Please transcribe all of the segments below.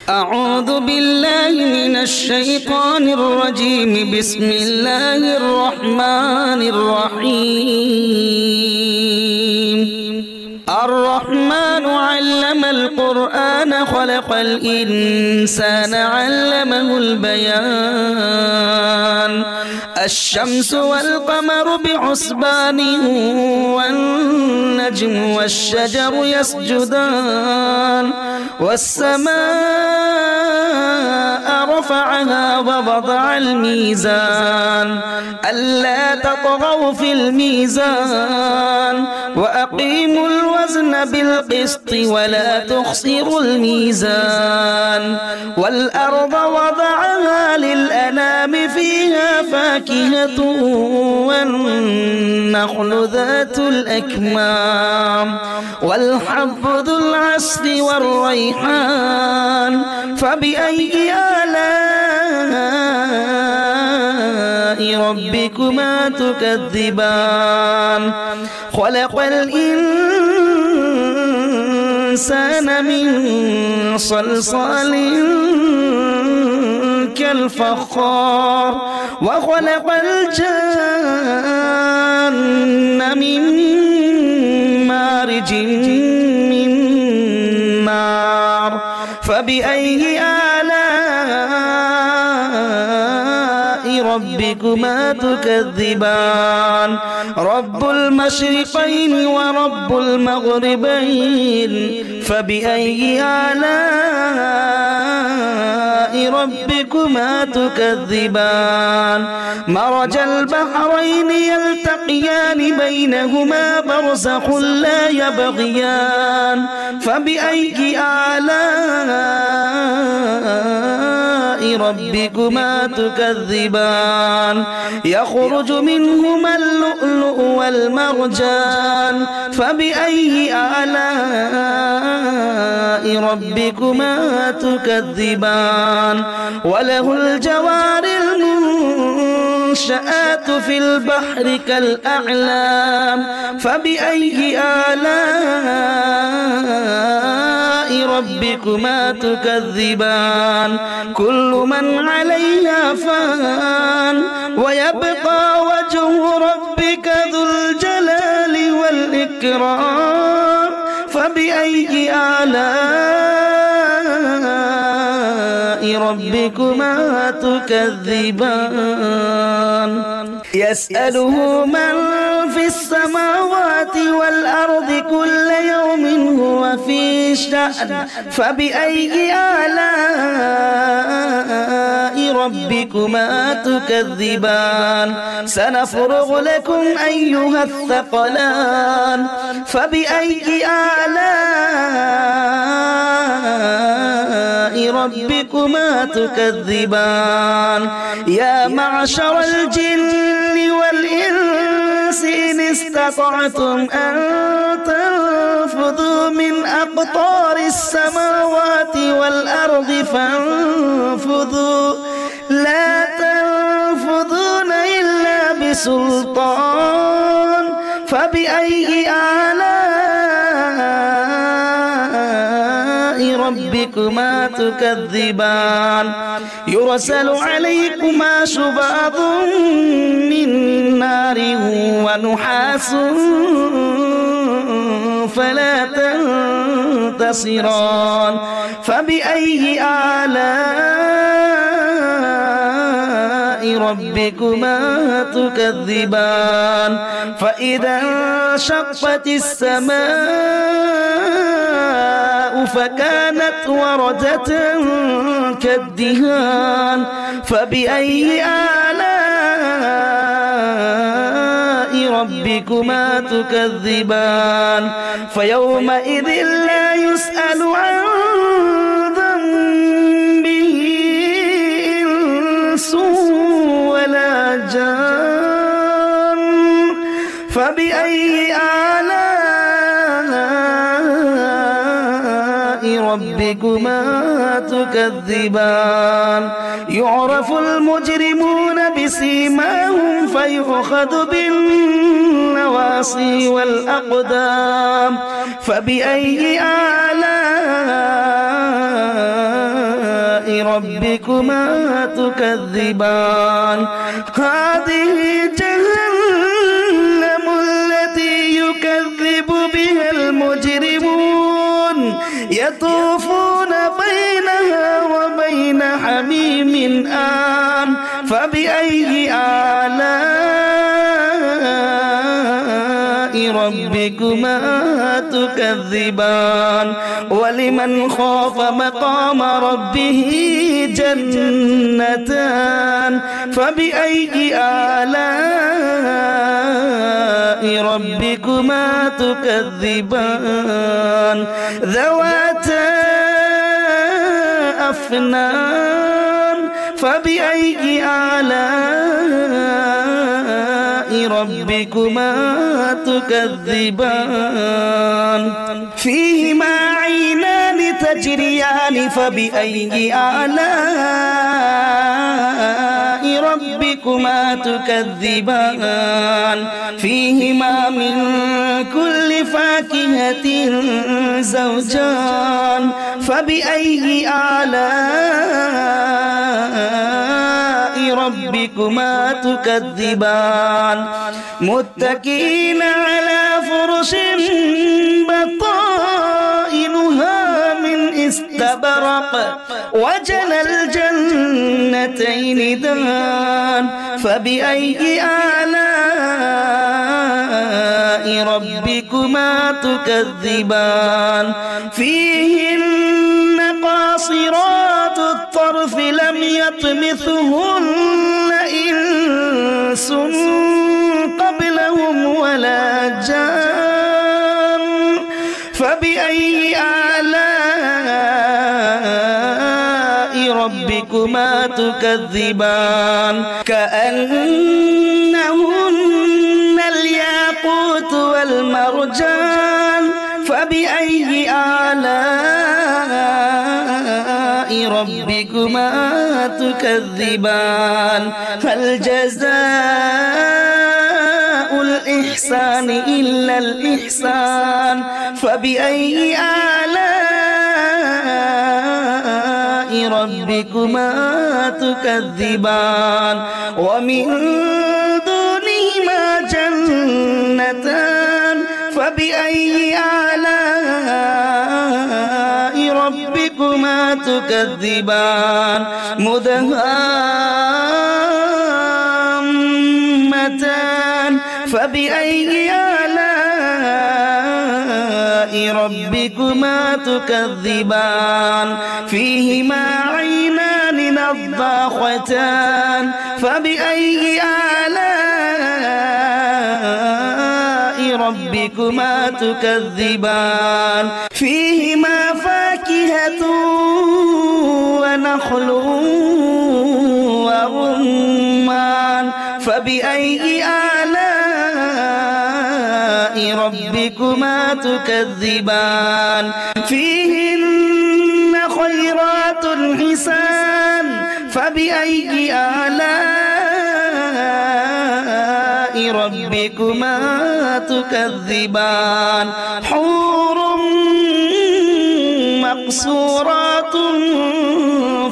أعوذ بالله من الشيطان الرجيم. بسم الله الرحمن الرحيم. الرحمن علم القرآن خلق الإنسان علمه البيان. الشمس والقمر بحسبان والنجم والشجر يسجدان والسماء رفعها ووضع الميزان ألا تطغوا في الميزان وأقيموا الوزن بالقسط ولا تخسروا الميزان. والأرض وضعها للأنام فيها فاكهة والنخل ذات الأكمام والحب ذو العصف والريحان. فبأي آلاء ربكما تكذبان؟ خلق الإنسان من صلصال كالفخار وخلق الجن من مارج من نار. فبأي آلاء ربكما تكذبان؟ رب المشرقين ورب المغربين. فبأي آلاء ربكما تكذبان؟ مرج البحرين يلتقيان بينهما برزخ لا يبغيان. فبأي آلاء ربكما تكذبان؟ يخرج منهما اللؤلؤ والمرجان. فبأي آلاء ربكما تكذبان؟ وله الجوار المنشآت في البحر كالأعلام. فبأي آلاء ربكما تكذبان؟ كل من عليها فان ويبقى وجه ربك ذو الجلال والإكرام. فبأي آلاء ربكما تكذبان؟ يسأله من في السماوات والأرض كل يوم هو في شأن. فبأي آلاء ربكما تكذبان؟ سنفرغ لكم أيها الثقلان. فبأي آلاء ربكما تكذبان؟ يا معشر الجن والإنس إن استطعتم أن تنفذوا من أقطار السماوات والأرض فانفذوا لا تنفذون إلا بسلطان. فبأي آلاء ربكما تكذبان؟ يرسل عليكما شواظ من نار ونحاس فلا تنتصران. فبأي آلاء ربكما تكذبان؟ فإذا انشقت السماء فكانت وردة كالدهان. فبأي آلاء ربكما تكذبان؟ فيومئذ لا يسأل عن ذنبه إنس ولا جان. فبأي آلاء ربكما تكذبان؟ يعرف المجرمون بسيماهم فيؤخذ بالنواصي والأقدام. فبأي آلاء ربكما تكذبان هذه جهنم التي يكذب بها المجرمون يطوفون بينها وبين حميم آن فبأي آلاء ربكما تكذبان ولمن خاف مقام ربه جنتان فبأي آلاء ربكما تكذبان ذواتا أفنان فبأي آلاء ربكما تكذبان فيهما عينان تجريان فبأي آلاء ربكما تكذبان فيهما من كل فاكهة زوجان فبأي آلاء ربكما تكذبان متكئين على فرش بطائنها من استبرق وجنى الجنتين دان فبأي آلاء ربكما تكذبان فيهن قاصرات الطرف لم يطمثهن إنس قبلهم ولا جان فبأي آلاء ربكما تكذبان كأنهن الياقوت والمرجان فبأي آلاء ربكما تكذبان هل جزاء الإحسان إلا الإحسان فبأي آلاء ربكما تكذبان ومن دونهما جنتان فبأي آلاء ربكما تكذبان مدهامتان فبأي آلاء ربكما تكذبان فيهما عينان نضاختان فبأي آلاء ربكما تكذبان فيهما فاكهة ونخل ورمان فبأي آلاء ربكما تكذبان فيهن خيرات حسان فبأي آلاء ربكما تكذبان حور مقصورات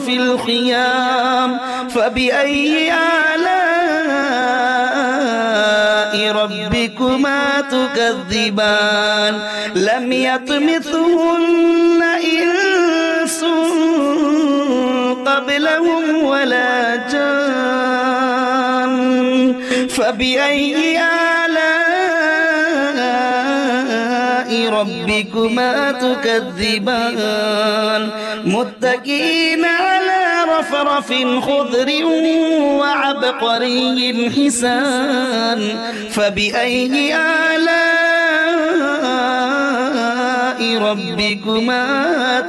في الخيام فبأي آلاء ربكما تكذبان لم يطمثهن إنس قبلهم ولا جان فبأي آلاء ربكما تكذبان متكئين على رفرف خضر وعبقري حسان فبأي آلاء ربكما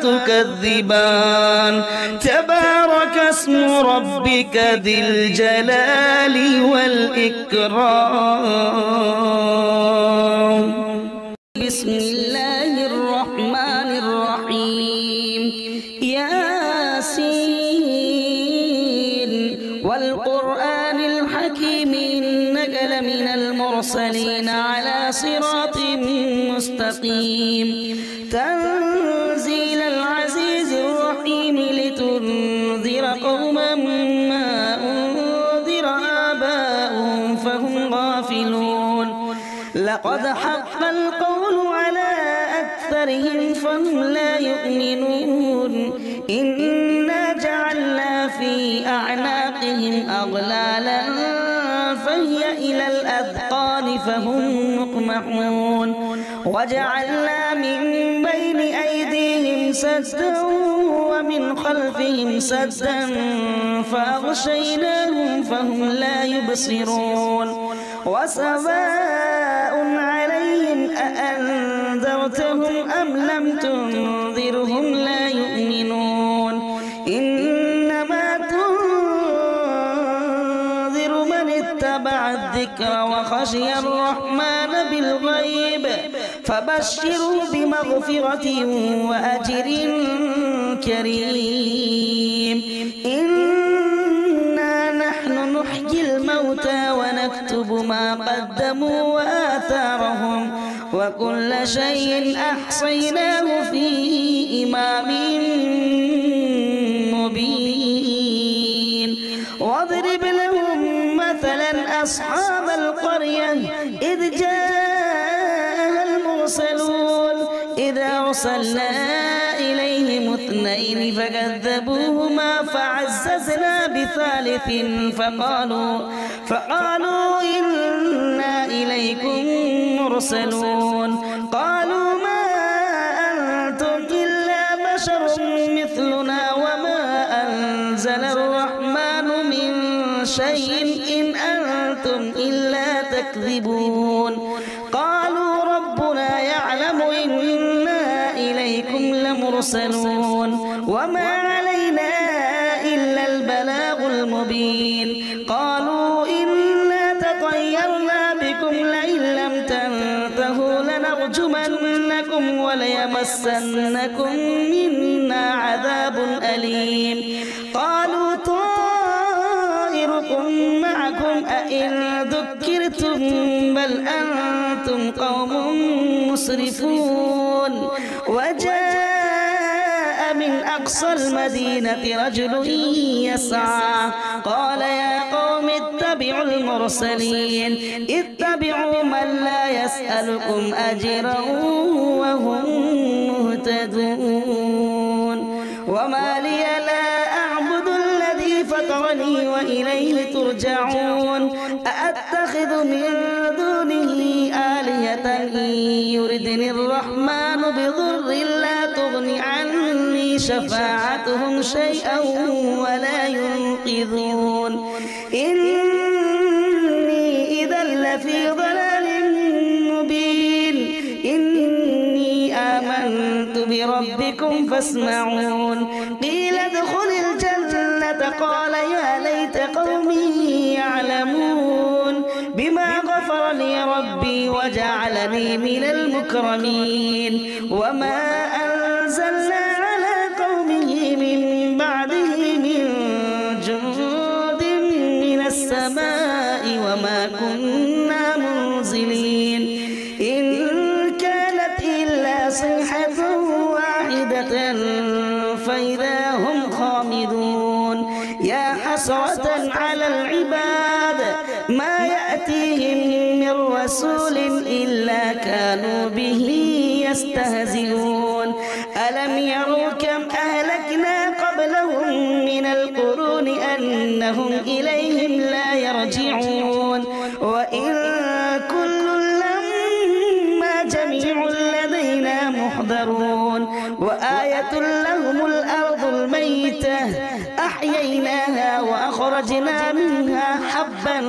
تكذبان تبارك اسم ربك ذي الجلال والإكرام بسم الله الرحمن الرحيم ياسين والقرآن الحكيم إنك لمن المرسلين على صراط مستقيم تنزيل العزيز الرحيم لتنذر لينذر قوما ما أنذر آباؤهم فهم غافلون لقد حق القول على أكثرهم فهم لا يؤمنون إنا جعلنا في أعناقهم أغلالا فهي إلى الأذقان فهم مقمحون وجعلنا من بين أيديهم سدا ومن خلفهم سدا فأغشيناهم فهم لا يبصرون وسواء عليهم أأنذرتهم أم لم تنذرهم لا يؤمنون إنما تنذر من اتبع الذكر وخشي الرحمن بالغيب فبشروا بمغفرة وأجر كريم إنا نحن نحيي الموتى ونكتب ما قدموا وآثارهم وكل شيء أحصيناه في إمام مبين واضرب لهم مثلا أصحاب القرية إذ جاءها المرسلون إذ أرسلنا إليهم اثنين فكذبوهما فعززنا بثالث فقالوا إنا إليكم مرسلون قالوا ما أنتم إلا بشر مثلنا وما أنزل الرحمن من شيء إن أنتم إلا تكذبون قالوا ربنا يعلم إنا إليكم لمرسلون وما علينا إلا البلاغ المبين قالوا إنا تطيرنا بكم لئن لم تنتهوا لنرجمنكم وليمسنكم منا عذاب أليم قالوا طائركم معكم أئن ذكرتم بل أنتم قوم مسرفون وجاء من أقصى المدينة رجل يسعى قال يا قوم اتبعوا المرسلين اتبعوا من لا يسألكم أجرا وهم مهتدون وما لي لا أعبد الذي فطرني وإليه ترجعون أأتخذ من دونه آلهة إن يردني الرحمن بضر لا تغن عني شفاعتهم شيئا ولا ينقذون إني إذا لفي ضلال مبين إني آمنت بربكم فاسمعون قيل ادخل الجنة قال يا ليت قومي يعلمون بما غفر لي ربي وجعلني من المكرمين وما أنزلنا على قومه من بعده من جند من السماء وما كنا منزلين إن كانت إلا صيحة واحدة فإذا هم خامدون يا حسرة على العباد ما يأتيهم من رسول إلا كانوا به يستهزئون ألم يروا كم أهلكنا قبلهم من القرون أنهم إليهم لا يرجعون وإن كل لما جميع لدينا محضرون وآية لهم الأرض الميتة أحييناها وأخرجنا منها حبا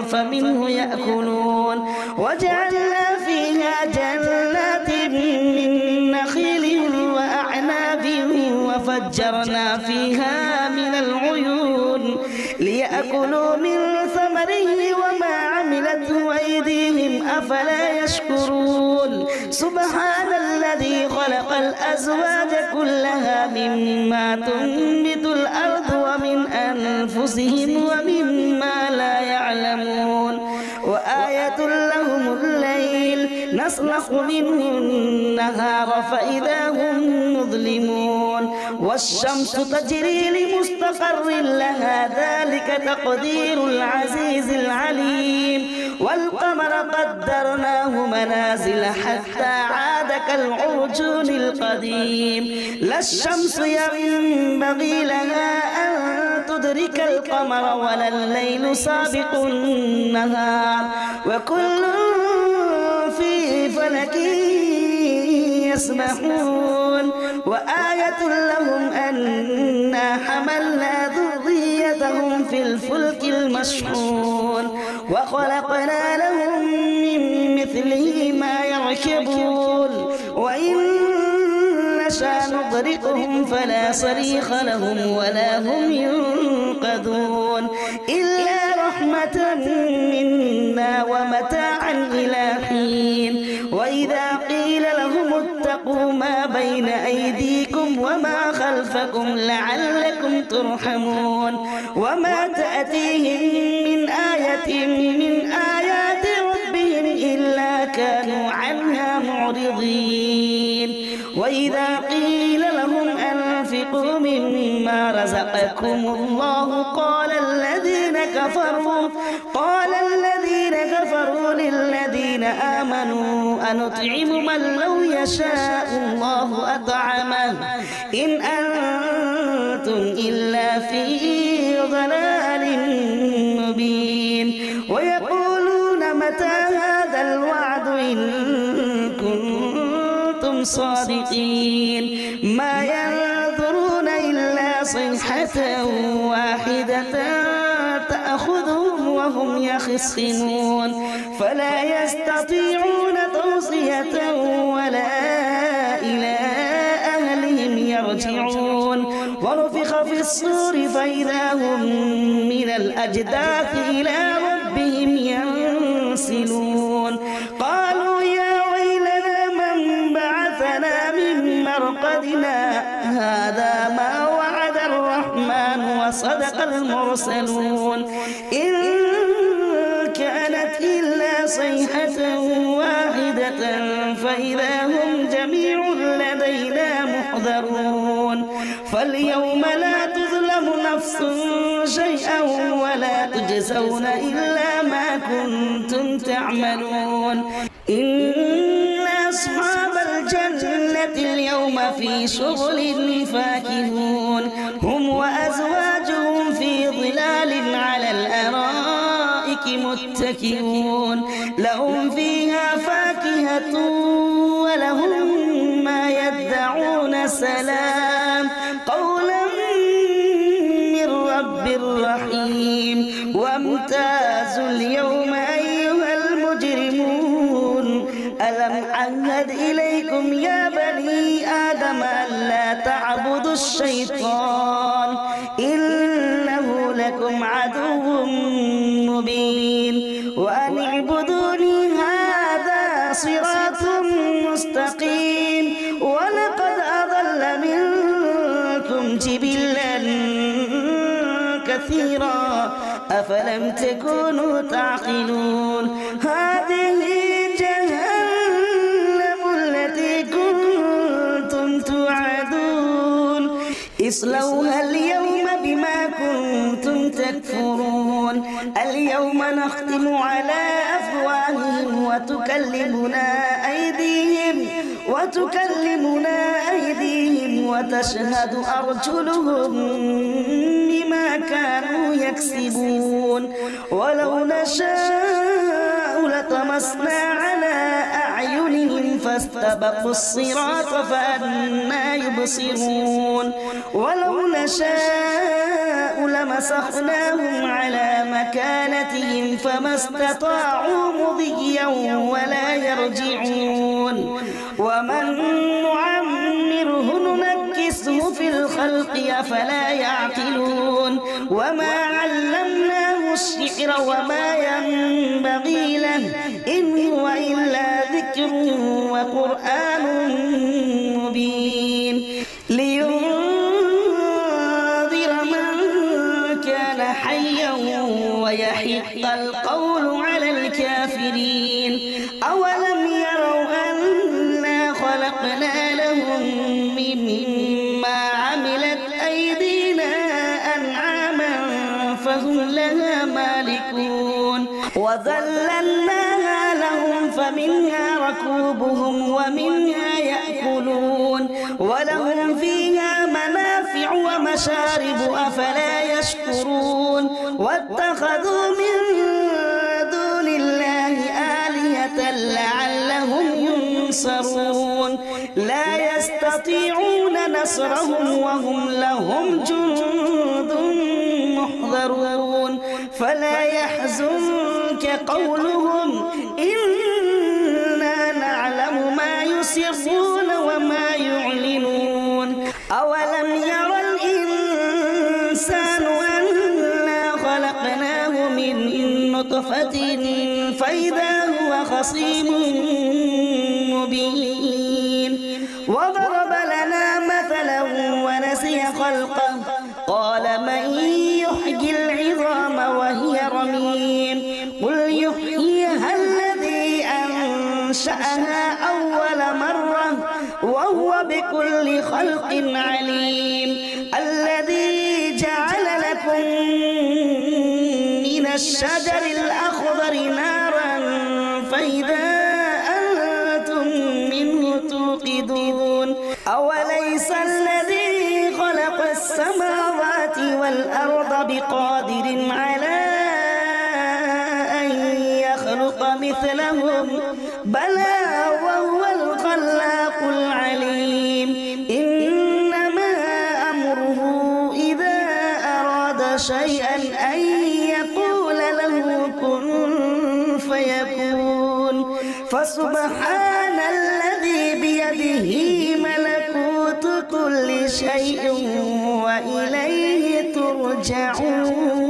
فمنه يأكلون وجعلنا فيها جنات من نخيل وأعناب وفجرنا فيها من العيون ليأكلوا من ثمره وما عملته أيديهم أفلا يشكرون سبحان الذي خلق الأزواج كلها مما تنبت الأرض ومن أنفسهم ومما لا يعلمون وآية لهم الليل نسلخ منه النهار فإذا هم مظلمون والشمس تجري لمستقر لها ذلك تقدير العزيز العليم والقمر قدرناه منازل حتى عاد كالعرجون القديم لا الشمس ينبغي لها أن تدرك القمر ولا الليل سابق النهار وكل في فلك يسبحون وآية لهم أنا حملنا ذريتهم في الفلك المشحون وخلقنا لهم من مثله ما يركبون وإن نشاء نغرقهم فلا صريخ لهم ولا هم ينقذون إلا رحمة منا ومتاعا إلى حين وإذا قيل لهم اتقوا ما بين أيديكم وما خلفكم لعلكم ترحمون وما تأتيهم من آية من آيات ربهم إلا كانوا عنها معرضين وإذا قيل لهم أنفقوا مما رزقكم الله قال الذين كفروا للذين آمنوا أنطعم من لو يشاء الله أطعمه إن أنتم إلا في ضلال مبين ويقولون متى هذا الوعد إن كنتم صادقين ما ينظرون إلا صيحة واحدة تأخذهم وهم يخصمون فلا يستطيعون توصية ولا إلى أهلهم يرجعون ونفخ في الصور فإذا هم من الأجداث إلى ربهم ينسلون قالوا يا ويلنا من بعثنا من مرقدنا هذا ما وعد الرحمن وصدق المرسلون إن كانت إلا صيحة واحدة فإذا هم جميع لدينا محضرون فاليوم لا تظلم نفس شيئا ولا تجزون إلا ما كنتم تعملون إن أصحاب الجنة اليوم في شغل فاكهون هم وأزواجهم في ظلال على الأرائك متكئون لهم فيها فاكهة ولهم ما يدعون سلام قولا من رب رحيم وامتازوا اليوم أيها المجرمون ألم أعهد إليكم يا بني آدم ألا تعبدوا الشيطان إنه لكم عدو مبين وأن اعبدوني هذا صراط مستقيم ولقد أضل منكم جبلا كثيرا أفلم تكونوا تعقلون هذه جهنم التي كنتم توعدون اصلوها اليوم بما كنتم تكفرون اليوم نختم على أفواههم وتكلمنا أيديهم وتشهد أرجلهم بما كانوا يكسبون ولو نشاء لطمسنا على أعينهم فاستبقوا الصراط فأنى يبصرون ولو نشاء لمسخناهم على مكانتهم فما استطاعوا مضيا ولا يرجعون ومن نعمره ننكسه في الخلق أفلا يعقلون وما علمناه الشعر وما ينبغي له إن هو إلا ذكر وقرآن مبين لينذر من كان حيا ويحق القول على الكافرين أولم يروا أنا خلقنا لهم مما عمل فهم لها مالكون وذللناها لهم فمنها ركوبهم ومنها يأكلون ولهم فيها منافع ومشارب أفلا يشكرون واتخذوا من دون الله آلهة لعلهم ينصرون لا يستطيعون نصرهم وهم لهم جند محضرون فلا يحزنك قولهم إنا نعلم ما يسرون وما يعلنون أولم ير الإنسان أنا خلقناه من نطفة فإذا هو خصيم مبين وضرب لنا مثلا ونسي خلقه قال من يحيي العظام وهي رميم قل يحييها الذي أنشأها أول مرة وهو بكل خلق عليم الذي جعل لكم من الشجر الأخضر نارا فإذا أنتم منه توقدون أوليس الذي خلق السماوات والأرض بقادر على أن يخلق مثلهم بلى وهو الخلاق العليم إنما أمره إذا أراد شيئا أن يقول له كن فيكون فسبحان الذي بيده ملكوت كل شيء وإليه ترجعون.